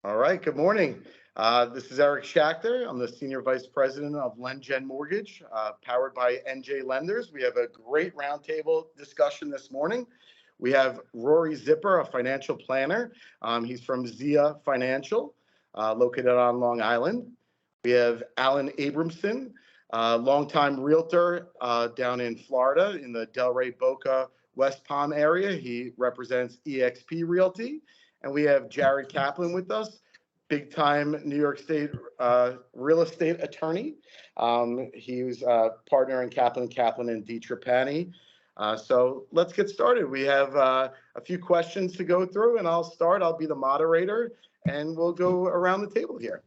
All right, good morning. This is Eric Schachter. I'm the Senior Vice President of LendGen Mortgage, powered by NJ Lenders. We have a great roundtable discussion this morning. We have Rory Zipper, a financial planner. He's from Zia Financial, located on Long Island. We have Alan Abramson, longtime realtor down in Florida in the Delray Boca West Palm area. He represents EXP Realty. And we have Jared Kaplan with us, big time New York State real estate attorney. He was a partner in Kaplan of Kaplan and DiTrapani. So let's get started. We have a few questions to go through, and I'll start. I'll be the moderator, and we'll go around the table here.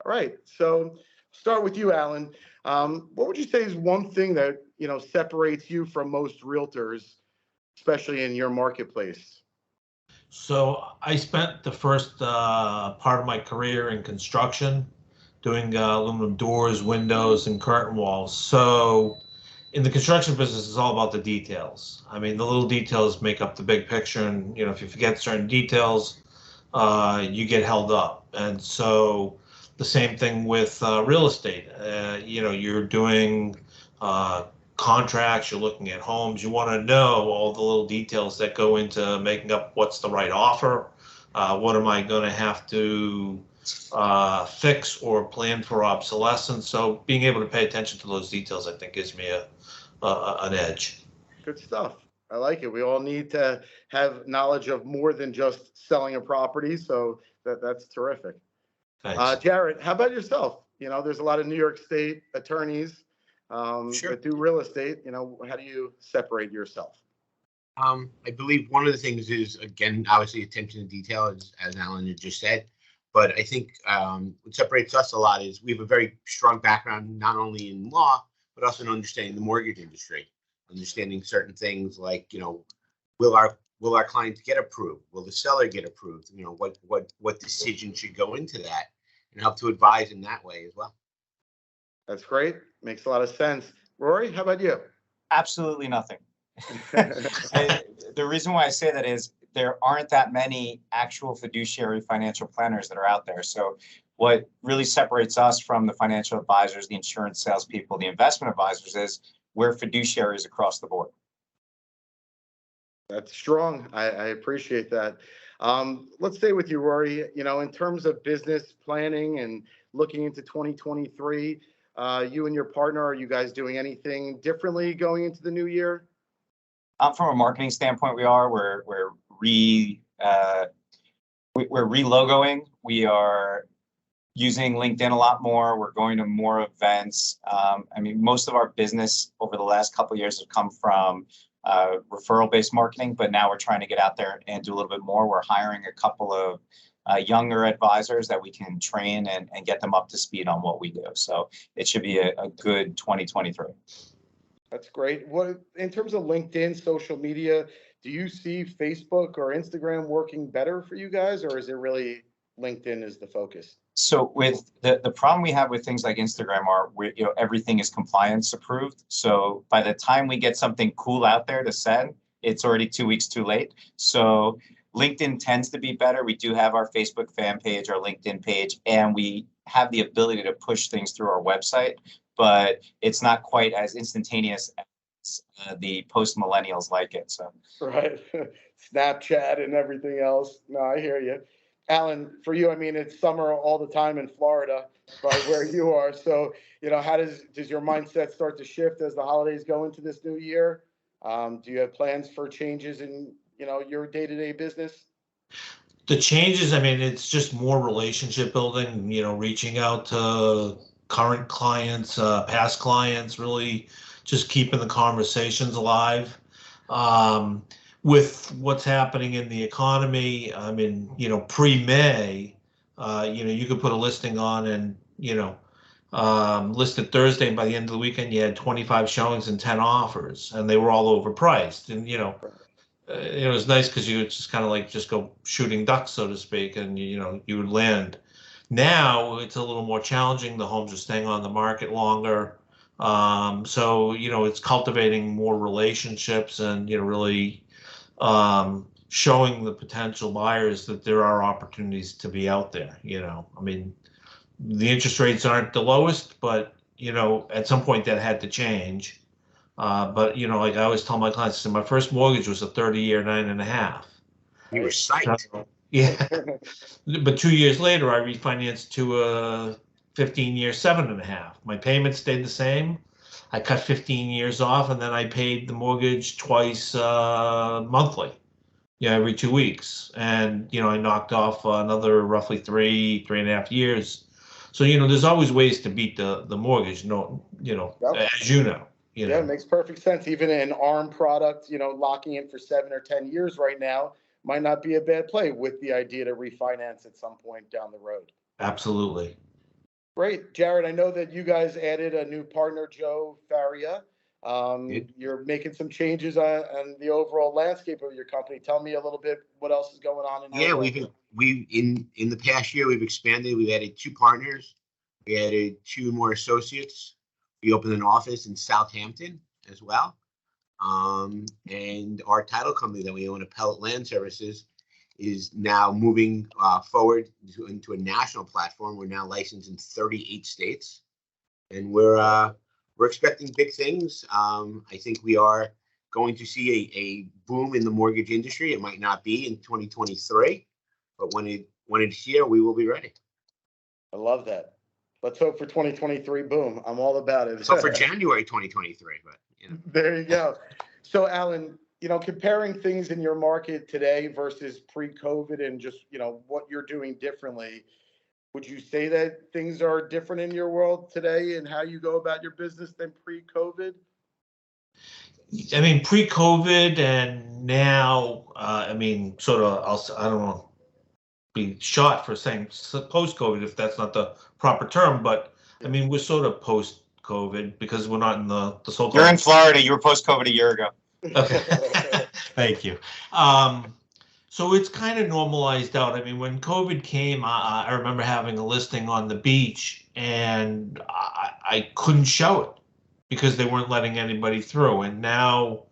All right. So start with you, Alan. What would you say is one thing that separates you from most realtors, especially in your marketplace? So I spent the first part of my career in construction, doing aluminum doors, windows, and curtain walls. So in the construction business, it's all about the details. I mean, the little details make up the big picture. And, if you forget certain details, you get held up. And so the same thing with real estate. You're doing contracts, you're looking at homes, you want to know all the little details that go into making up what's the right offer, what am I going to have to fix or plan for obsolescence. So being able to pay attention to those details, I think, gives me an edge. Good stuff. I like it. We all need to have knowledge of more than just selling a property, so that's terrific. Thanks. Jared, how about yourself? There's a lot of New York State attorneys that do real estate. How do you separate yourself? I believe one of the things is, again, obviously attention to detail, as Alan had just said. But I think what separates us a lot is we have a very strong background, not only in law, but also in understanding the mortgage industry, understanding certain things like, will our clients get approved? Will the seller get approved? What decision should go into that, and help to advise in that way as well. That's great. Makes a lot of sense. Rory, how about you? Absolutely nothing. The reason why I say that is there aren't that many actual fiduciary financial planners that are out there. So what really separates us from the financial advisors, the insurance salespeople, the investment advisors is we're fiduciaries across the board. That's strong. I appreciate that. Let's stay with you, Rory. In terms of business planning and looking into 2023, you and your partner, are you guys doing anything differently going into the new year? From a marketing standpoint, we are. We're relogoing. We are using LinkedIn a lot more. We're going to more events. Most of our business over the last couple of years have come from referral-based marketing, but now we're trying to get out there and do a little bit more. We're hiring a couple of younger advisors that we can train and get them up to speed on what we do. So it should be a good 2023. That's great. What, in terms of LinkedIn, social media, do you see Facebook or Instagram working better for you guys, or is it really LinkedIn is the focus? So with the problem we have with things like Instagram are everything is compliance approved. So by the time we get something cool out there to send, it's already 2 weeks too late. So LinkedIn tends to be better. We do have our Facebook fan page, our LinkedIn page, and we have the ability to push things through our website, but it's not quite as instantaneous as the post-millennials like it. So right. Snapchat and everything else. No, I hear you. Alan, for you, it's summer all the time in Florida, right, where you are. So, how does your mindset start to shift as the holidays go into this new year? Do you have plans for changes in your day-to-day business? The changes, it's just more relationship building, reaching out to current clients, past clients, really just keeping the conversations alive. With what's happening in the economy, pre-May, you could put a listing on and, listed Thursday, and by the end of the weekend, you had 25 showings and 10 offers, and they were all overpriced. And, it was nice because you would just kind of like just go shooting ducks, so to speak, and you would land. Now it's a little more challenging. The homes are staying on the market longer, so it's cultivating more relationships and really showing the potential buyers that there are opportunities to be out there. I mean, the interest rates aren't the lowest, but at some point that had to change. But like I always tell my clients, so my first mortgage was a 30-year 9.5. You were psyched. So, yeah. But 2 years later, I refinanced to a 15-year 7.5. My payments stayed the same. I cut 15 years off, and then I paid the mortgage twice monthly, every 2 weeks. And, I knocked off another roughly 3.5 years. So, there's always ways to beat the mortgage, Yep. as you know. Yeah, it makes perfect sense. Even an ARM product, locking in for 7 or 10 years right now might not be a bad play with the idea to refinance at some point down the road. Absolutely. Great. Jared, I know that you guys added a new partner, Joe Faria. You're making some changes on the overall landscape of your company. Tell me a little bit what else is going on in your world. we in the past year we've expanded. We've added 2 partners. We added 2 more associates. We opened an office in Southampton as well. And our title company that we own, Appellate Land Services, is now moving forward into a national platform. We're now licensed in 38 states, and we're expecting big things. I think we are going to see a boom in the mortgage industry. It might not be in 2023, but when it's here, we will be ready. I love that. Let's hope for 2023 boom. I'm all about it. So for January 2023, but There you go. So Alan, comparing things in your market today versus pre-COVID and just, what you're doing differently, would you say that things are different in your world today and how you go about your business than pre-COVID? I mean, pre-COVID and now, I mean, sort of, I don't want to be shot for saying post-COVID if that's not the proper term, but I mean, we're sort of post-COVID because we're not in the so-called. You're in Florida. You were post-COVID a year ago. Okay. Thank you. So it's kind of normalized out. I mean, when COVID came, I remember having a listing on the beach and I couldn't show it because they weren't letting anybody through. And now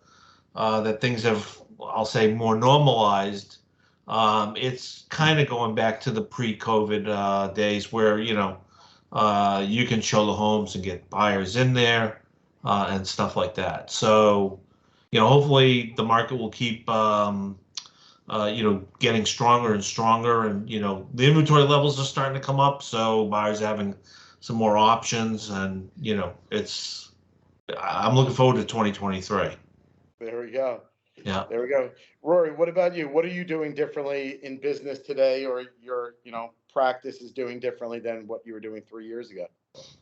that things have, I'll say, more normalized, it's kind of going back to the pre-COVID days where, you can show the homes and get buyers in there and stuff like that. So, hopefully the market will keep, getting stronger and stronger. And, the inventory levels are starting to come up. So buyers are having some more options. And, I'm looking forward to 2023. There we go. Yeah. There we go. Rory, what about you? What are you doing differently in business today, or your, practice is doing differently than what you were doing 3 years ago?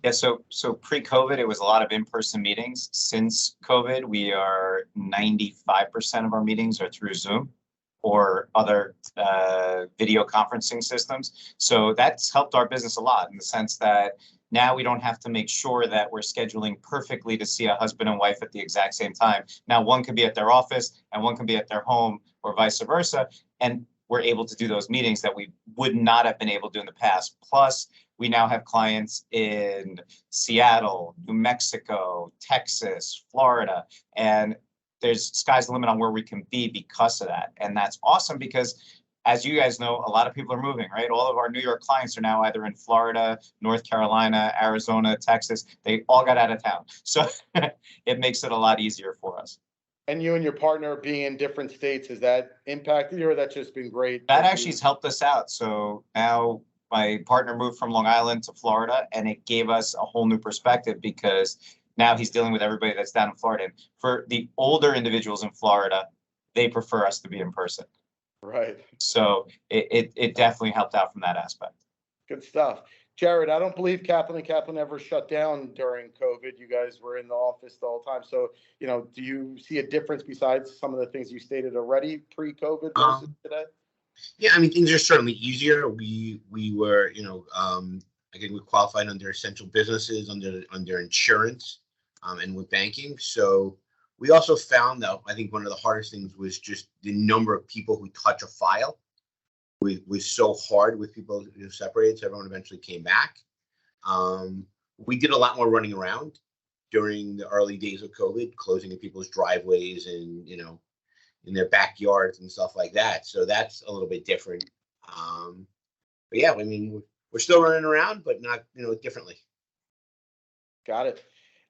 Yeah, so pre-COVID, it was a lot of in-person meetings. Since COVID, we are 95% of our meetings are through Zoom or other video conferencing systems. So that's helped our business a lot in the sense that now we don't have to make sure that we're scheduling perfectly to see a husband and wife at the exact same time. Now one can be at their office and one can be at their home or vice versa. And we're able to do those meetings that we would not have been able to do in the past. Plus, we now have clients in Seattle, New Mexico, Texas, Florida, and there's sky's the limit on where we can be because of that. And that's awesome because, as you guys know, a lot of people are moving, right? All of our New York clients are now either in Florida, North Carolina, Arizona, Texas. They all got out of town. So it makes it a lot easier for us. And you and your partner being in different states, has that impacted you, or that's just been great? That actually has helped us out. So now my partner moved from Long Island to Florida, and it gave us a whole new perspective because now he's dealing with everybody that's down in Florida. And for the older individuals in Florida, they prefer us to be in person. Right. So it definitely helped out from that aspect. Good stuff. Jared, I don't believe Kaplan and Kaplan ever shut down during COVID. You guys were in the office the whole time. So, do you see a difference besides some of the things you stated already pre-COVID versus today? Yeah, I mean, things are certainly easier. We were, again, we qualified under essential businesses, under insurance, and with banking. So we also found that I think one of the hardest things was just the number of people who touch a file. Was so hard with people who separated, so everyone eventually came back. We did a lot more running around during the early days of COVID, closing in people's driveways and, in their backyards and stuff like that. So that's a little bit different. But yeah, I mean, we're still running around, but not, differently. Got it.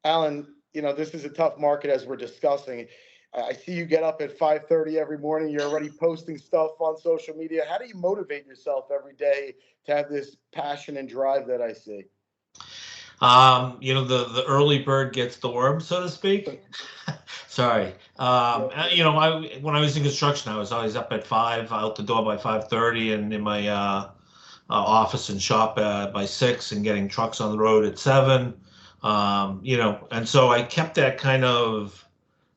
Alan, this is a tough market as we're discussing. I see you get up at 5:30 every morning. You're already posting stuff on social media. How do you motivate yourself every day to have this passion and drive that I see? The early bird gets the worm, so to speak. Sorry. When I was in construction, I was always up at 5, out the door by 5:30, and in my office and shop by 6, and getting trucks on the road at 7. And so I kept that kind of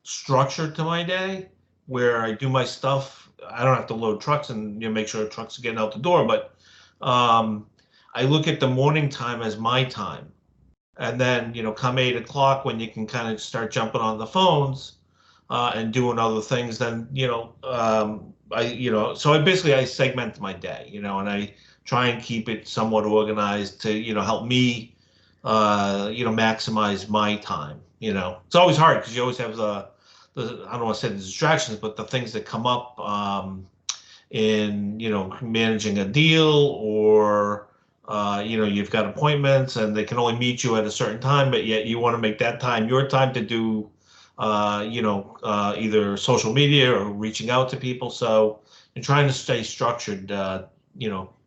structure to my day where I do my stuff. I don't have to load trucks and make sure trucks are getting out the door, but I look at the morning time as my time. And then, come 8 o'clock when you can kind of start jumping on the phones and doing other things, then, so I segment my day, and I try and keep it somewhat organized to, help me, maximize my time. It's always hard because you always have the I don't want to say the distractions, but the things that come up in, managing a deal, or you've got appointments and they can only meet you at a certain time, but yet you want to make that time your time to do, either social media or reaching out to people. So you're trying to stay structured,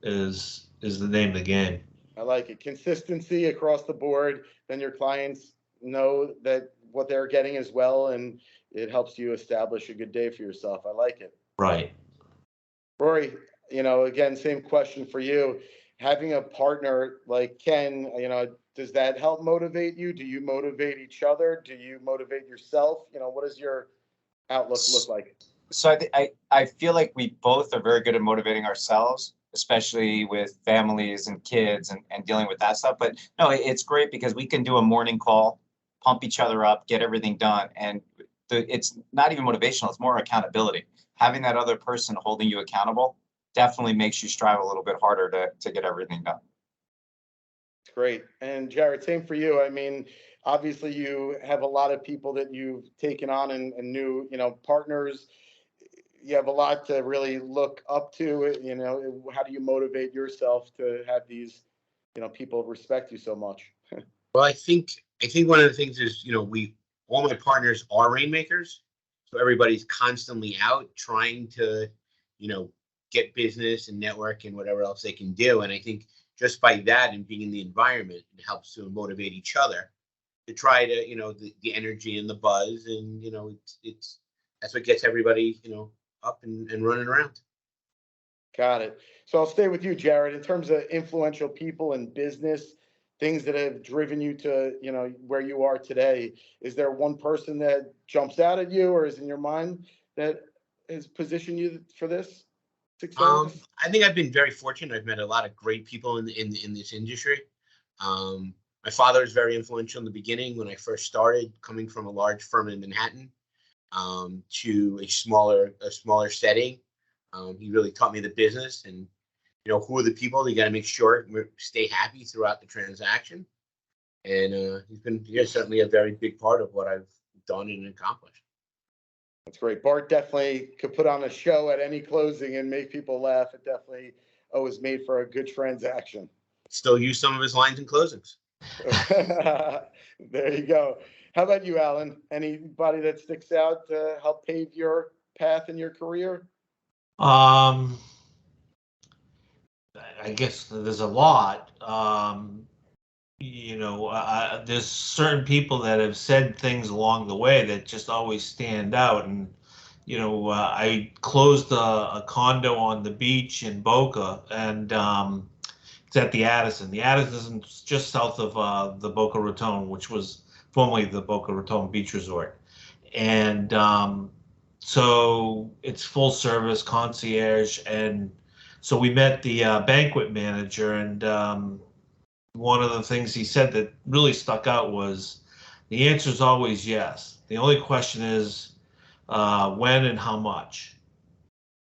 is the name of the game. I like it. Consistency across the board. Then your clients know that what they're getting as well, and it helps you establish a good day for yourself. I like it. Right. Rory, again, same question for you. Having a partner like Ken, does that help motivate you? Do you motivate each other? Do you motivate yourself? What does your outlook look like? So I feel like we both are very good at motivating ourselves, especially with families and kids and dealing with that stuff. But no, it's great because we can do a morning call, pump each other up, get everything done. And it's not even motivational, it's more accountability. Having that other person holding you accountable definitely makes you strive a little bit harder to get everything done. Great. And Jared, same for you. I mean, obviously you have a lot of people that you've taken on and new, partners. You have a lot to really look up to. How do you motivate yourself to have these, people respect you so much? Well, I think one of the things is, all my partners are rainmakers. So everybody's constantly out trying to, get business and network and whatever else they can do. And I think just by that and being in the environment, it helps to motivate each other to try to, the energy and the buzz. And, it's that's what gets everybody, up and running around. Got it. So I'll stay with you, Jared, in terms of influential people in business, things that have driven you to, where you are today. Is there one person that jumps out at you or is in your mind that has positioned you for this success? I think I've been very fortunate. I've met a lot of great people in this industry. My father was very influential in the beginning when I first started, coming from a large firm in Manhattan to a smaller setting. He really taught me the business and, who are the people. You got to make sure we stay happy throughout the transaction. And he's been certainly a very big part of what I've done and accomplished. That's great. Bart definitely could put on a show at any closing and make people laugh. It definitely always made for a good transaction. Still use some of his lines in closings. There you go. How about you, Alan? Anybody that sticks out to help pave your path in your career? I guess there's a lot. There's certain people that have said things along the way that just always stand out. And, I closed a condo on the beach in Boca, and it's at the Addison. The Addison is just south of the Boca Raton, which was formerly the Boca Raton Beach Resort. And so it's full service concierge. And so we met the banquet manager, and one of the things he said that really stuck out was the answer is always yes. The only question is when and how much,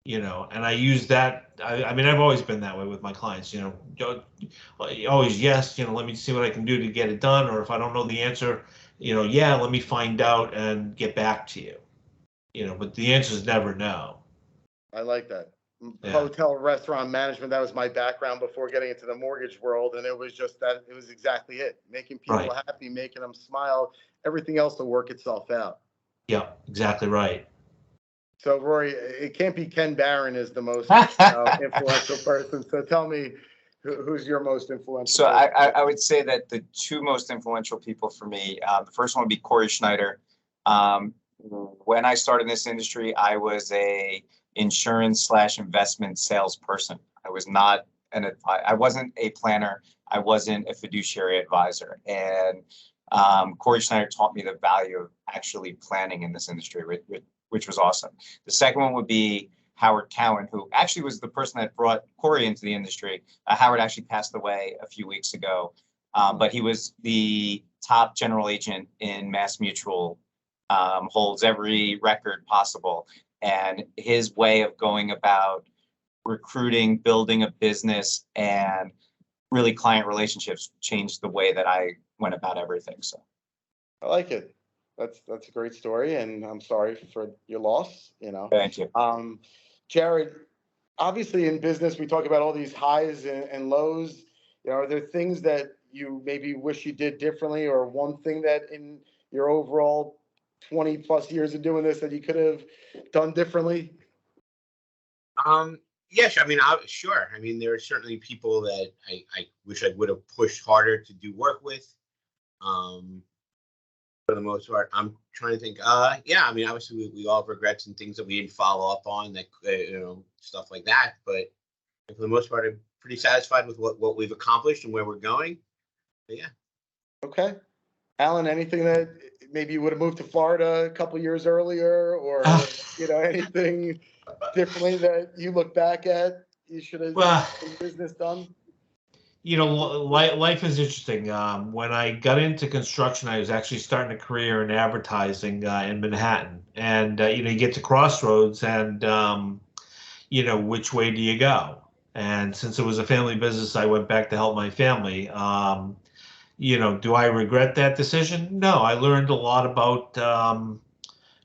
and I use that. I mean, I've always been that way with my clients, always yes, let me see what I can do to get it done. Or if I don't know the answer, yeah, let me find out and get back to you. but the answer is never no. I like that. Yeah. Hotel restaurant management, that was my background before getting into the mortgage world. And it was just that, it was exactly it. Making people Right. happy, making them smile. Everything else will work itself out. Yeah, exactly right. So Rory, it can't be Ken Barron is the most influential person. So tell me, who's your most influential So person? I would say that the two most influential people for me, the first one would be Corey Schneider. When I started in this industry, I was a insurance/investment salesperson. I was not I wasn't a planner. I wasn't a fiduciary advisor. And Corey Schneider taught me the value of actually planning in this industry, which was awesome. The second one would be Howard Cowan, who actually was the person that brought Corey into the industry. Howard actually passed away a few weeks ago, but he was the top general agent in Mass Mutual, holds every record possible. And his way of going about recruiting, building a business, and really client relationships changed the way that I went about everything. So I like it. That's a great story, and I'm sorry for your loss. Thank you. Jared, obviously in business we talk about all these highs and lows. Are there things that you maybe wish you did differently, or one thing that in your overall 20 plus years of doing this that you could have done differently? Yes, I mean, sure. I mean, there are certainly people that I wish I would have pushed harder to do work with. For the most part, I'm trying to think. Yeah, I mean, obviously we all have regrets and things that we didn't follow up on, that stuff like that. But for the most part, I'm pretty satisfied with what we've accomplished and where we're going. But yeah. Okay. Alan, anything that maybe you would have moved to Florida a couple years earlier, or anything differently that you look back at you should have in business done? Life is interesting. When I got into construction, I was actually starting a career in advertising in Manhattan, and you get to crossroads, and which way do you go? And since it was a family business, I went back to help my family. Do I regret that decision? No, I learned a lot about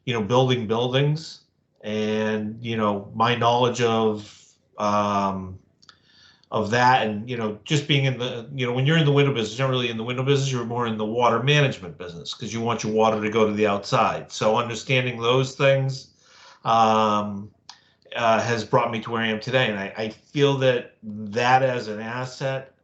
building buildings, and my knowledge of that, and just being in the when you're in the window business, you're not really in the window business, you're more in the water management business, because you want your water to go to the outside. So understanding those things has brought me to where I am today, and I feel that as an asset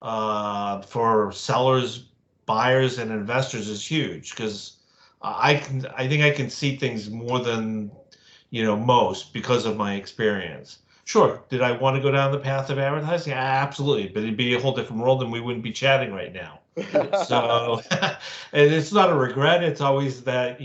for sellers, buyers, and investors is huge, because I think I can see things more than most, because of my experience. Sure, did I want to go down the path of advertising? Absolutely, but it'd be a whole different world, and we wouldn't be chatting right now. So, and it's not a regret. It's always that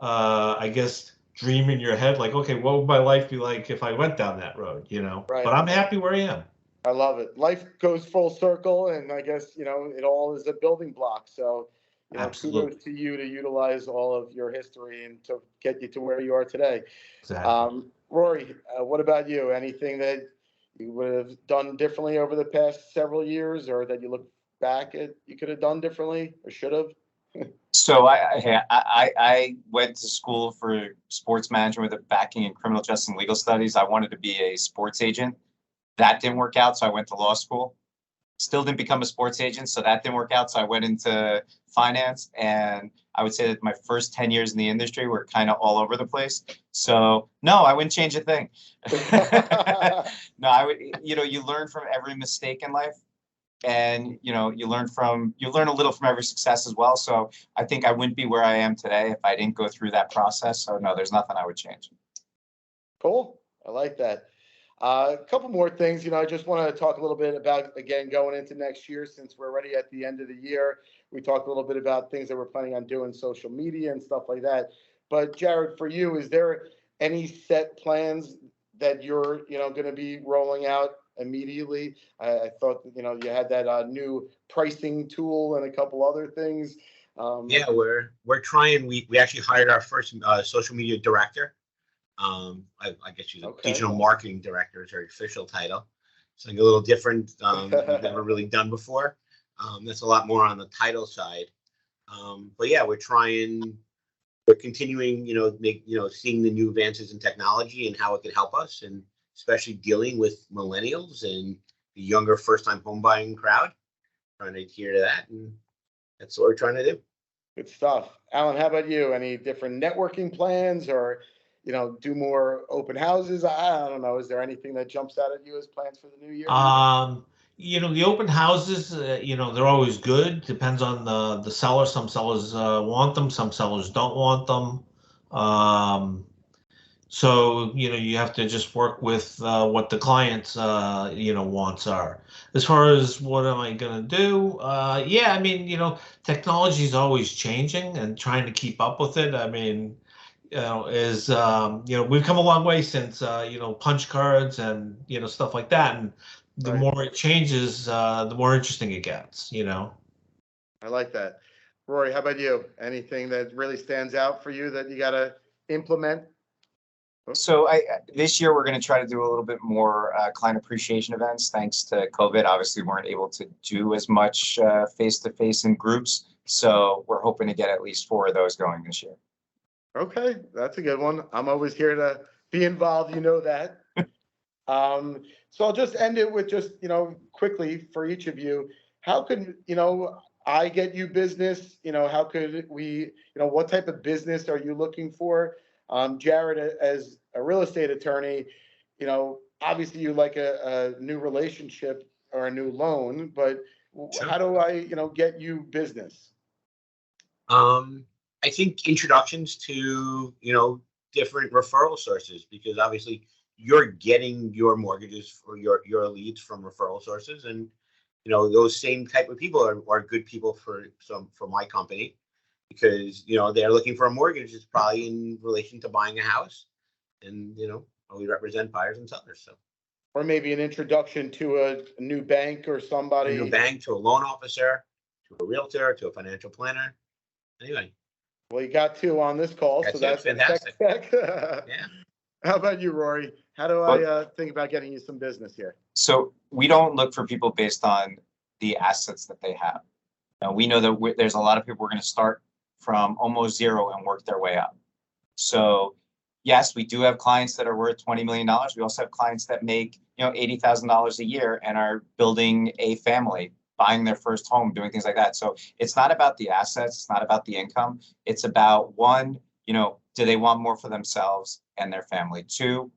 I guess, dream in your head, like, okay, what would my life be like if I went down that road? Right. But I'm happy where I am. I love it. Life goes full circle, and I guess it all is a building block. So Absolutely. kudos to you to utilize all of your history and to get you to where you are today. Exactly. Rory, what about you? Anything that you would have done differently over the past several years, or that you look back at you could have done differently or should have? So I went to school for sports management with a backing in criminal justice and legal studies. I wanted to be a sports agent. That didn't work out, so I went to law school. Still didn't become a sports agent, so that didn't work out. So I went into finance, and I would say that my first 10 years in the industry were kind of all over the place. So no, I wouldn't change a thing. No, I would, you learn from every mistake in life, and you learn a little from every success as well. So I think I wouldn't be where I am today if I didn't go through that process. So no, there's nothing I would change. Cool. I like that. A couple more things, I just want to talk a little bit about, again, going into next year, since we're already at the end of the year. We talked a little bit about things that we're planning on doing, social media and stuff like that. But Jared, for you, is there any set plans that you're, going to be rolling out immediately? I thought, you had that new pricing tool and a couple other things. Yeah, we're trying. We actually hired our first social media director. I guess she's a digital marketing director is her official title. Something a little different we've never really done before. That's a lot more on the title side. But yeah, we're trying we're continuing, seeing the new advances in technology and how it can help us, and especially dealing with millennials and the younger first-time home buying crowd, trying to adhere to that, and that's what we're trying to do. Good stuff. Alan, how about you? Any different networking plans, or, do more open houses? I don't know. Is there anything that jumps out at you as plans for the new year? The open houses, they're always good. Depends on the seller. Some sellers want them, some sellers don't want them. So, you have to just work with what the client's, wants are. As far as what am I going to do? Technology is always changing, and trying to keep up with it. We've come a long way since, punch cards and, stuff like that. And the Right. more it changes, the more interesting it gets, I like that. Rory, how about you? Anything that really stands out for you that you got to implement? So this year we're going to try to do a little bit more client appreciation events. Thanks to COVID, obviously we weren't able to do as much face-to-face in groups. So we're hoping to get at least 4 of those going this year. Okay, that's a good one. I'm always here to be involved, that. So I'll just end it with just, quickly for each of you, how could, I get you business? How could we, what type of business are you looking for? Jared, as a real estate attorney, obviously you like a new relationship or a new loan, but Sure. How do I, get you business? I think introductions to, different referral sources, because obviously you're getting your mortgages or your leads from referral sources, and those same type of people are good people for my company, because they're looking for a mortgage. It's probably in relation to buying a house, and we represent buyers and sellers. So, or maybe an introduction to a new bank or somebody. A new bank, to a loan officer, to a realtor, to a financial planner. Anyway. Well, you got 2 on this call, so that's fantastic. Yeah. How about you, Rory? How do I think about getting you some business here? So we don't look for people based on the assets that they have. Now, we know that there's a lot of people we're going to start from almost zero and work their way up. So yes, we do have clients that are worth $20 million. We also have clients that make, $80,000 a year and are building a family, buying their first home, doing things like that. So it's not about the assets. It's not about the income. It's about, 1, do they want more for themselves and their family? 2,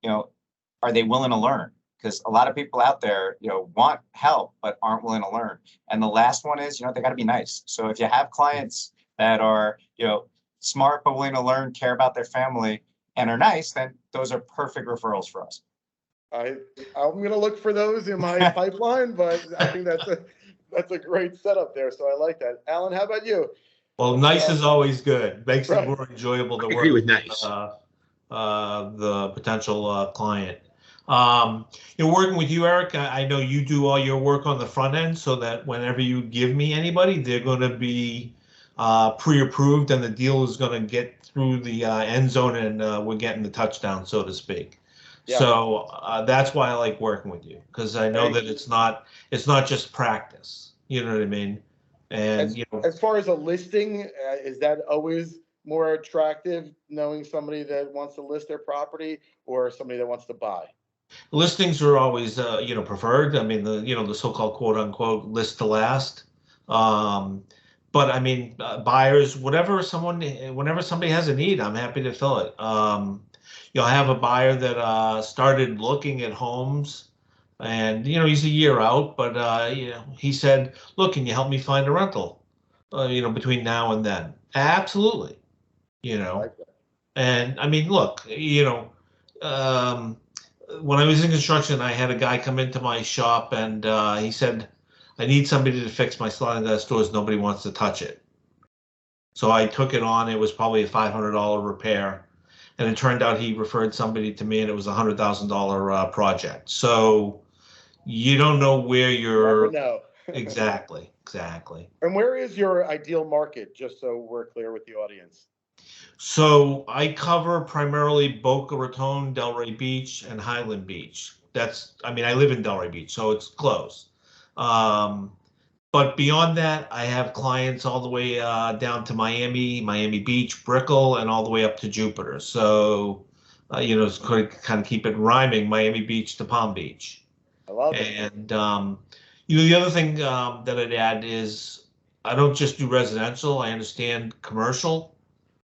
are they willing to learn? Because a lot of people out there, want help, but aren't willing to learn. And the last one is, they got to be nice. So if you have clients that are, smart, but willing to learn, care about their family, and are nice, then those are perfect referrals for us. I'm going to look for those in my pipeline, but I think that's a great setup there. So I like that. Alan, how about you? Well, nice is always good. Makes Right. it more enjoyable to I work agree with nice. The potential client. Working with you, Eric, I know you do all your work on the front end, so that whenever you give me anybody, they're going to be pre-approved, and the deal is going to get through the end zone, and we're getting the touchdown, so to speak. Yeah. So that's why I like working with you, because I know that it's not just practice. You know what I mean? And as far as a listing, is that always more attractive, knowing somebody that wants to list their property or somebody that wants to buy? Listings are always preferred. I mean, the so-called quote unquote list to last. But I mean, buyers, whenever somebody has a need, I'm happy to fill it. I have a buyer that started looking at homes, and he's a year out, but he said, "Look, can you help me find a rental? Between now and then." Absolutely. And I mean, look, when I was in construction, I had a guy come into my shop, and he said, "I need somebody to fix my sliding glass doors. Nobody wants to touch it." So I took it on. It was probably a $500 repair. And it turned out he referred somebody to me, and it was a $100,000 project. So you don't know where you're. Never know. Exactly. And where is your ideal market, just so we're clear with the audience? So I cover primarily Boca Raton, Delray Beach, and Highland Beach. I live in Delray Beach, so it's close. But But beyond that, I have clients all the way down to Miami Beach, Brickell, and all the way up to Jupiter. So, it's going to kind of keep it rhyming, Miami Beach to Palm Beach. I love it. And, the other thing that I'd add is I don't just do residential. I understand commercial.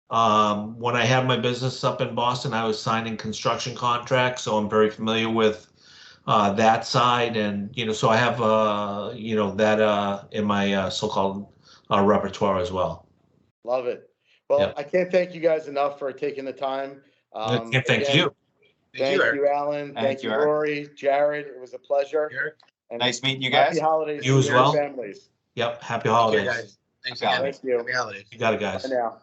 When I had my business up in Boston, I was signing construction contracts, so I'm very familiar with that side, and so I have that in my so-called repertoire as well. Love it. Well, Yeah. I can't thank you guys enough for taking the time. Thank Again, you. Thank Eric. you, Alan. Thank you, Eric. Rory, Jared. It was a pleasure. Eric. And Nice meeting you happy guys. holidays You to as your well. families. Yep. Happy Take care, holidays. guys. Thanks Happy again. Thank you. Happy holidays. You got it, guys. Bye now.